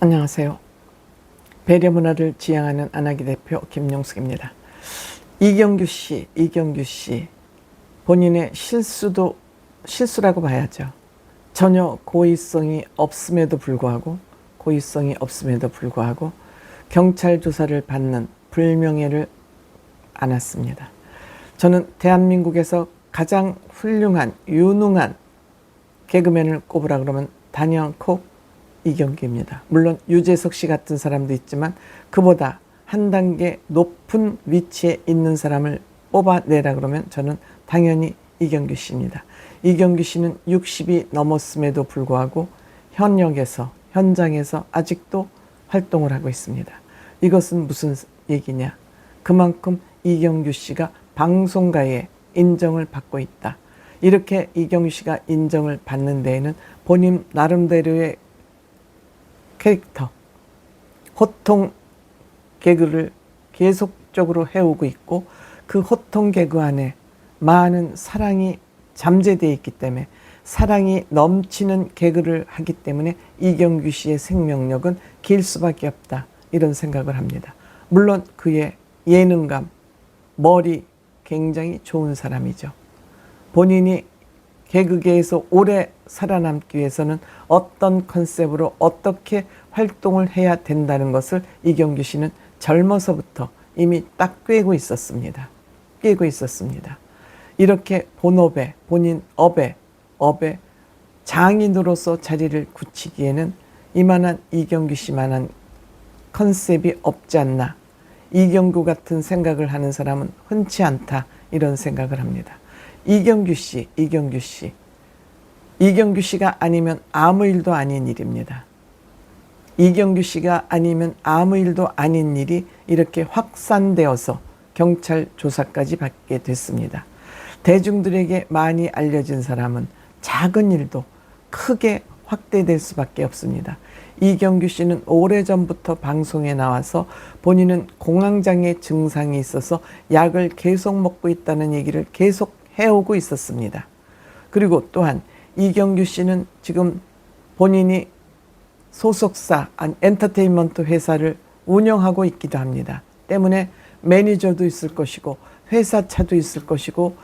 안녕하세요. 배려 문화를 지향하는 안하기 대표 김용숙입니다. 이경규 씨 본인의 실수라고 봐야죠. 전혀 고의성이 없음에도 불구하고 경찰 조사를 받는 불명예를 안았습니다. 저는 대한민국에서 가장 훌륭한 유능한 개그맨을 꼽으라 그러면 단연코 이경규입니다. 물론 유재석 씨 같은 사람도 있지만 그보다 한 단계 높은 위치에 있는 사람을 뽑아내라 그러면 저는 당연히 이경규 씨입니다. 이경규 씨는 60이 넘었음에도 불구하고 현장에서 아직도 활동을 하고 있습니다. 이것은 무슨 얘기냐? 그만큼 이경규 씨가 방송가에 인정을 받고 있다. 이렇게 이경규 씨가 인정을 받는 데에는 본인 나름대로의 캐릭터, 호통 개그를 계속적으로 해오고 있고 그 호통 개그 안에 많은 사랑이 잠재되어 있기 때문에 사랑이 넘치는 개그를 하기 때문에 이경규 씨의 생명력은 길 수밖에 없다. 이런 생각을 합니다. 물론 그의 예능감, 머리 굉장히 좋은 사람이죠. 본인이 개그계에서 오래 살아남기 위해서는 어떤 컨셉으로 어떻게 활동을 해야 된다는 것을 이경규 씨는 젊어서부터 이미 딱 꿰고 있었습니다. 이렇게 본업에, 본인 업에 장인으로서 자리를 굳히기에는 이만한 이경규 씨만한 컨셉이 없지 않나. 이경규 같은 생각을 하는 사람은 흔치 않다. 이런 생각을 합니다. 이경규 씨가 아니면 아무 일도 아닌 일입니다. 이경규 씨가 아니면 아무 일도 아닌 일이 이렇게 확산되어서 경찰 조사까지 받게 됐습니다. 대중들에게 많이 알려진 사람은 작은 일도 크게 확대될 수밖에 없습니다. 이경규 씨는 오래전부터 방송에 나와서 본인은 공황장애 증상이 있어서 약을 계속 먹고 있다는 얘기를 계속 해오고 있었습니다. 그리고 또한 이경규 씨는 지금 본인이 소속사, 엔터테인먼트 회사를 운영하고 있기도 합니다. 때문에 매니저도 있을 것이고 회사 차도 있을 것이고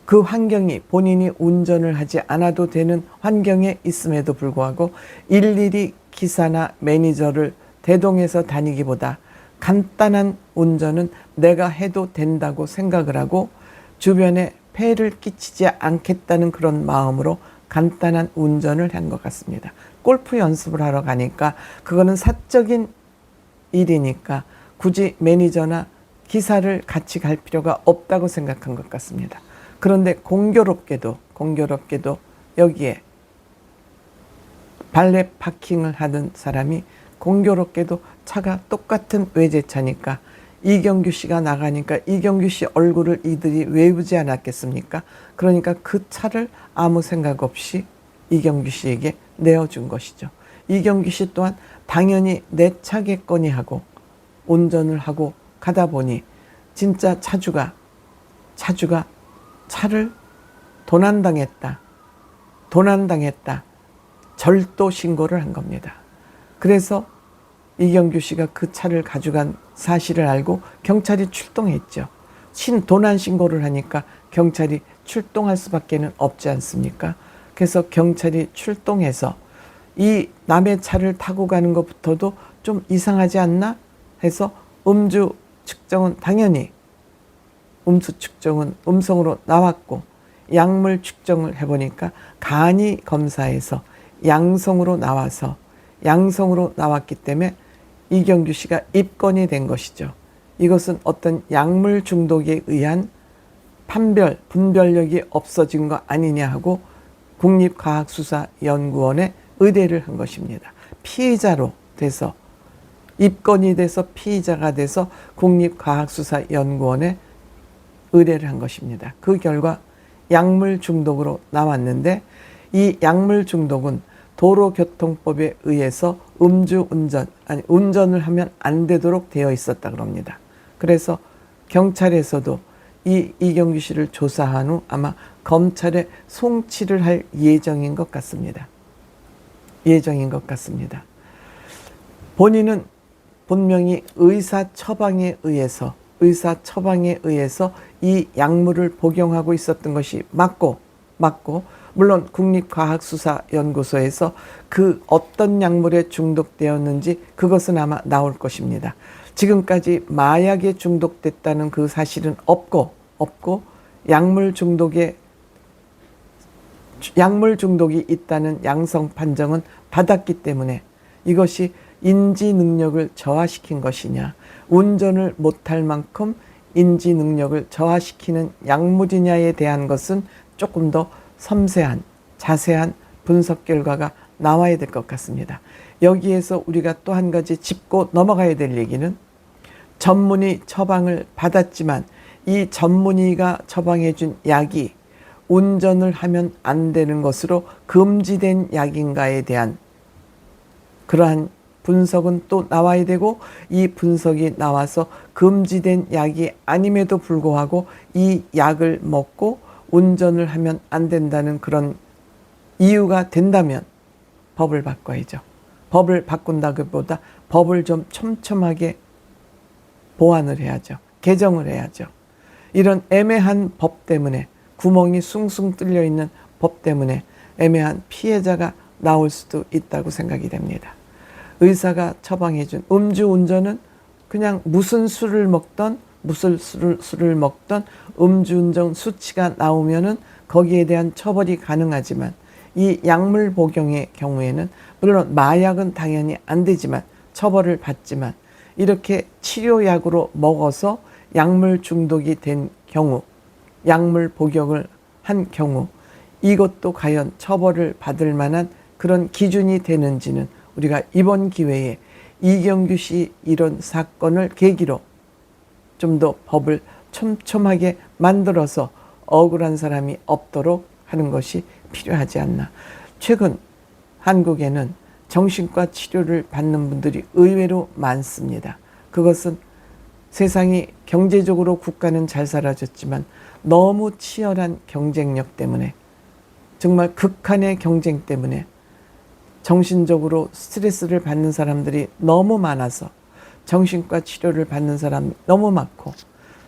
그 환경이 본인이 운전을 하지 않아도 되는 환경에 있음에도 불구하고 일일이 기사나 매니저를 대동해서 다니기보다 간단한 운전은 내가 해도 된다고 생각을 하고 주변에 폐를 끼치지 않겠다는 그런 마음으로 간단한 운전을 한 것 같습니다. 골프 연습을 하러 가니까 그거는 사적인 일이니까 굳이 매니저나 기사를 같이 갈 필요가 없다고 생각한 것 같습니다. 그런데 공교롭게도 여기에 발레 파킹을 하는 사람이 공교롭게도 차가 똑같은 외제차니까 이경규 씨가 나가니까 이경규 씨 얼굴을 이들이 외우지 않았겠습니까? 그러니까 그 차를 아무 생각 없이 이경규 씨에게 내어준 것이죠. 이경규 씨 또한 당연히 내 차겠거니 하고 운전을 하고 가다 보니 진짜 차주가 차를 도난당했다. 절도 신고를 한 겁니다. 그래서 이경규 씨가 그 차를 가져간 사실을 알고 경찰이 출동했죠. 도난 신고를 하니까 경찰이 출동할 수밖에 없지 않습니까? 그래서 경찰이 출동해서 이 남의 차를 타고 가는 것부터도 좀 이상하지 않나 해서 음주 측정은 당연히 음성으로 나왔고 약물 측정을 해보니까 간이 검사에서 양성으로 나왔기 때문에 이경규 씨가 입건이 된 것이죠. 이것은 어떤 약물 중독에 의한 분별력이 없어진 거 아니냐 하고 국립과학수사연구원에 의뢰를 한 것입니다. 피의자로 돼서 입건이 돼서 피의자가 돼서 국립과학수사연구원에 의뢰를 한 것입니다. 그 결과 약물 중독으로 나왔는데 이 약물 중독은 도로교통법에 의해서 운전을 하면 안 되도록 되어 있었다 그럽니다. 그래서 경찰에서도 이경규 씨를 조사한 후 아마 검찰에 송치를 할 예정인 것 같습니다. 본인은 분명히 의사 처방에 의해서 이 약물을 복용하고 있었던 것이 맞고 물론 국립과학수사연구소에서 그 어떤 약물에 중독되었는지 그것은 아마 나올 것입니다. 지금까지 마약에 중독됐다는 그 사실은 없고 약물 중독이 있다는 양성 판정은 받았기 때문에 이것이 인지 능력을 저하시킨 것이냐, 운전을 못할 만큼 인지 능력을 저하시키는 약물이냐에 대한 것은 조금 더 섬세한 자세한 분석 결과가 나와야 될 것 같습니다. 여기에서 우리가 또 한 가지 짚고 넘어가야 될 얘기는, 전문의 처방을 받았지만 이 전문의가 처방해 준 약이 운전을 하면 안 되는 것으로 금지된 약인가에 대한 그러한 분석은 또 나와야 되고, 이 분석이 나와서 금지된 약이 아님에도 불구하고 이 약을 먹고 운전을 하면 안 된다는 그런 이유가 된다면 법을 바꿔야죠. 법을 바꾼다기보다 법을 좀 촘촘하게 보완을 해야죠. 개정을 해야죠. 이런 애매한 법 때문에, 구멍이 숭숭 뚫려 있는 법 때문에 애매한 피해자가 나올 수도 있다고 생각이 됩니다. 의사가 처방해준 음주운전은 그냥 무슨 술을 먹던 음주운전 수치가 나오면은 거기에 대한 처벌이 가능하지만, 이 약물 복용의 경우에는 물론 마약은 당연히 안 되지만 처벌을 받지만, 이렇게 치료약으로 먹어서 약물 중독이 된 경우, 약물 복용을 한 경우, 이것도 과연 처벌을 받을 만한 그런 기준이 되는지는 우리가 이번 기회에 이경규 씨 이런 사건을 계기로 좀 더 법을 촘촘하게 만들어서 억울한 사람이 없도록 하는 것이 필요하지 않나. 최근 한국에는 정신과 치료를 받는 분들이 의외로 많습니다. 그것은 세상이 경제적으로 국가는 잘 살아졌지만 너무 치열한 경쟁력 때문에, 정말 극한의 경쟁 때문에 정신적으로 스트레스를 받는 사람들이 너무 많아서 정신과 치료를 받는 사람이 너무 많고,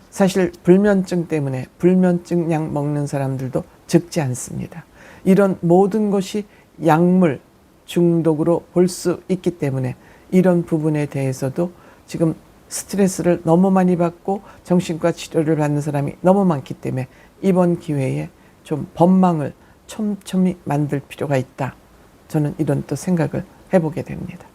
사실 불면증 때문에 불면증 약 먹는 사람들도 적지 않습니다. 이런 모든 것이 약물 중독으로 볼 수 있기 때문에 이런 부분에 대해서도 지금 스트레스를 너무 많이 받고 정신과 치료를 받는 사람이 너무 많기 때문에 이번 기회에 좀 법망을 촘촘히 만들 필요가 있다. 저는 이런 또 생각을 해보게 됩니다.